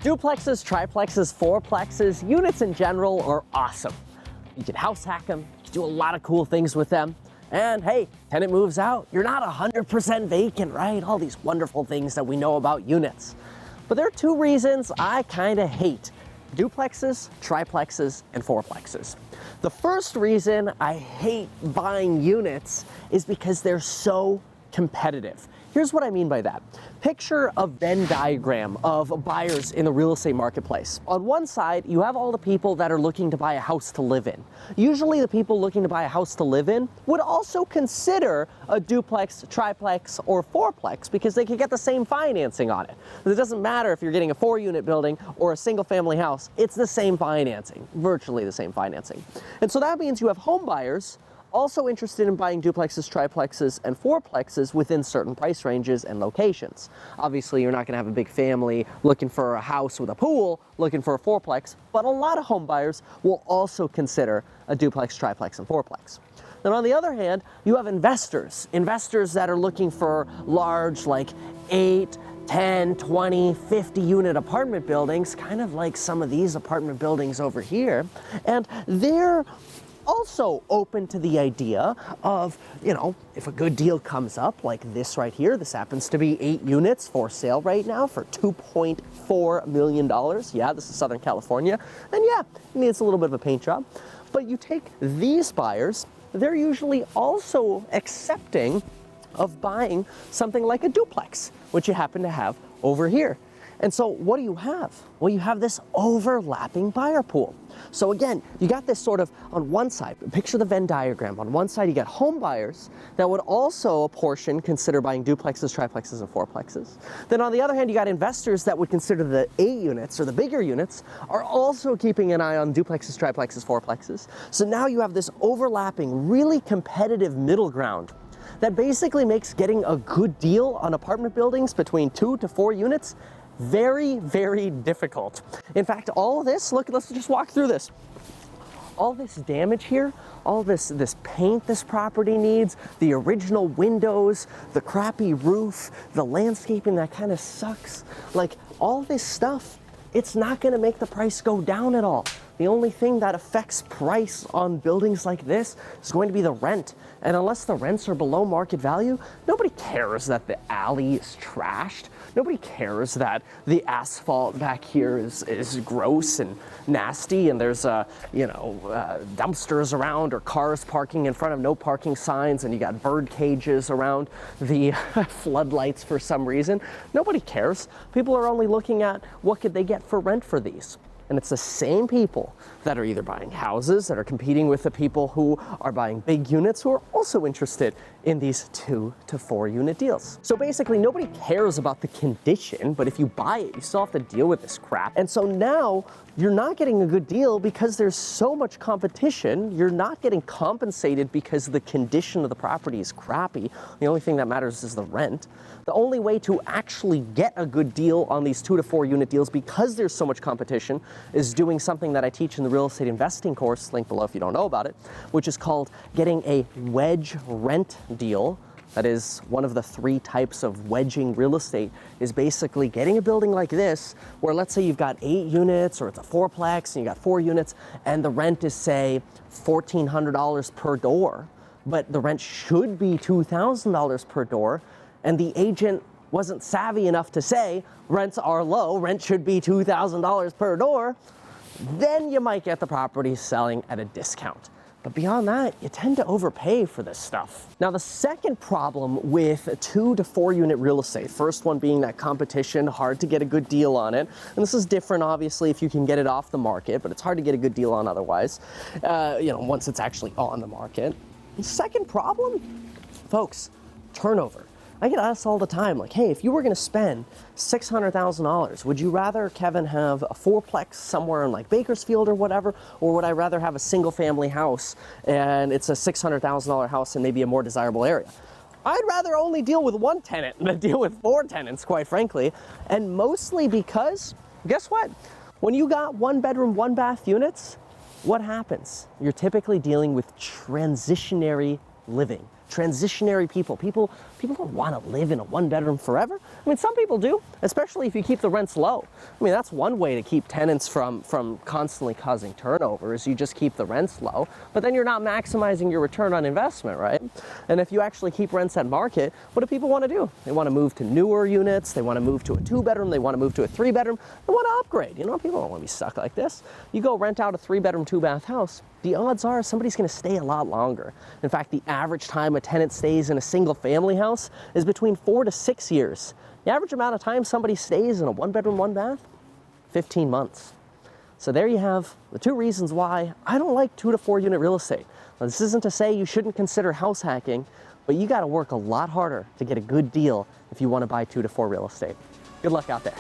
Duplexes, triplexes, fourplexes, units in general are awesome. You can house hack them, you can do a lot of cool things with them. And hey, tenant moves out, you're not 100% vacant, right? All these wonderful things that we know about units. But there are two reasons I kind of hate duplexes, triplexes, and fourplexes. The first reason I hate buying units is because they're so competitive. Here's what I mean by that. Picture a Venn diagram of buyers in the real estate marketplace. On one side, you have all the people that are looking to buy a house to live in. Usually the people looking to buy a house to live in would also consider a duplex, triplex, or fourplex because they could get the same financing on it. It doesn't matter if you're getting a 4-unit building or a single family house, it's the same financing, virtually the same financing. And so that means you have home buyers also interested in buying duplexes, triplexes, and fourplexes within certain price ranges and locations. Obviously, you're not gonna have a big family looking for a house with a pool, looking for a fourplex, but a lot of home buyers will also consider a duplex, triplex, and fourplex. Then on the other hand, you have investors that are looking for large, like 8, 10, 20, 50 unit apartment buildings, kind of like some of these apartment buildings over here, and they're also open to the idea of, if a good deal comes up like this right here, this happens to be 8 units for sale right now for $2.4 million. Yeah, this is Southern California. And yeah, it needs a little bit of a paint job. But you take these buyers, they're usually also accepting of buying something like a duplex, which you happen to have over here. And so what do you have? Well, you have this overlapping buyer pool. So again, you got this sort of on one side, picture the Venn diagram. On one side, you got home buyers that would also a portion consider buying duplexes, triplexes, and fourplexes. Then on the other hand, you got investors that would consider the 8 units or the bigger units are also keeping an eye on duplexes, triplexes, fourplexes. So now you have this overlapping, really competitive middle ground that basically makes getting a good deal on apartment buildings between 2 to 4 units very, very difficult. In fact, all of this, look, let's just walk through this. All this damage here, all this paint this property needs, the original windows, the crappy roof, the landscaping that kind of sucks, like all this stuff, it's not gonna make the price go down at all. The only thing that affects price on buildings like this is going to be the rent. And unless the rents are below market value, nobody cares that the alley is trashed. Nobody cares that the asphalt back here is gross and nasty and there's dumpsters around or cars parking in front of no parking signs and you got bird cages around the floodlights for some reason. Nobody cares. People are only looking at what could they get for rent for these. And it's the same people that are either buying houses, that are competing with the people who are buying big units, who are also interested in these 2 to 4 unit deals. So basically, nobody cares about the condition, but if you buy it, you still have to deal with this crap. And so now you're not getting a good deal because there's so much competition. You're not getting compensated because the condition of the property is crappy. The only thing that matters is the rent. The only way to actually get a good deal on these 2 to 4 unit deals, because there's so much competition, is doing something that I teach in the real estate investing course, link below if you don't know about it, which is called getting a wedge rent deal. That is one of the 3 types of wedging real estate, is basically getting a building like this where, let's say you've got 8 units or it's a fourplex and you got 4 units and the rent is, say, $1,400 per door, but the rent should be $2,000 per door, and the agent wasn't savvy enough to say rents are low, rent should be $2,000 per door, then you might get the property selling at a discount. But beyond that, you tend to overpay for this stuff. Now, the second problem with 2 to 4 unit real estate, first one being that competition, hard to get a good deal on it. And this is different, obviously, if you can get it off the market, but it's hard to get a good deal on otherwise, once it's actually on the market. The second problem, folks, turnover. I get asked all the time, like, hey, if you were gonna spend $600,000, would you rather, Kevin, have a fourplex somewhere in like Bakersfield or whatever, or would I rather have a single family house and it's a $600,000 house in maybe a more desirable area? I'd rather only deal with 1 tenant than deal with 4 tenants, quite frankly. And mostly because, guess what? When you got 1 bedroom, 1 bath units, what happens? You're typically dealing with transitionary living. Transitionary people People don't want to live in a one-bedroom forever. I mean, some people do, especially if you keep the rents low. I mean, that's one way to keep tenants from constantly causing turnover, is you just keep the rents low, but then you're not maximizing your return on investment, right? And if you actually keep rents at market, what do people want to do? They want to move to newer units, they want to move to a 2-bedroom, they want to move to a 3-bedroom, they want to upgrade. You know, people don't want to be stuck like this. You go rent out a 3-bedroom, 2-bath house, the odds are somebody's going to stay a lot longer. In fact, the average time a tenant stays in a single family house is between 4 to 6 years. The average amount of time somebody stays in a 1-bedroom, 1-bath, 15 months. So there you have the 2 reasons why I don't like 2 to 4 unit real estate. Now, this isn't to say you shouldn't consider house hacking, but you got to work a lot harder to get a good deal if you want to buy 2 to 4 real estate. Good luck out there.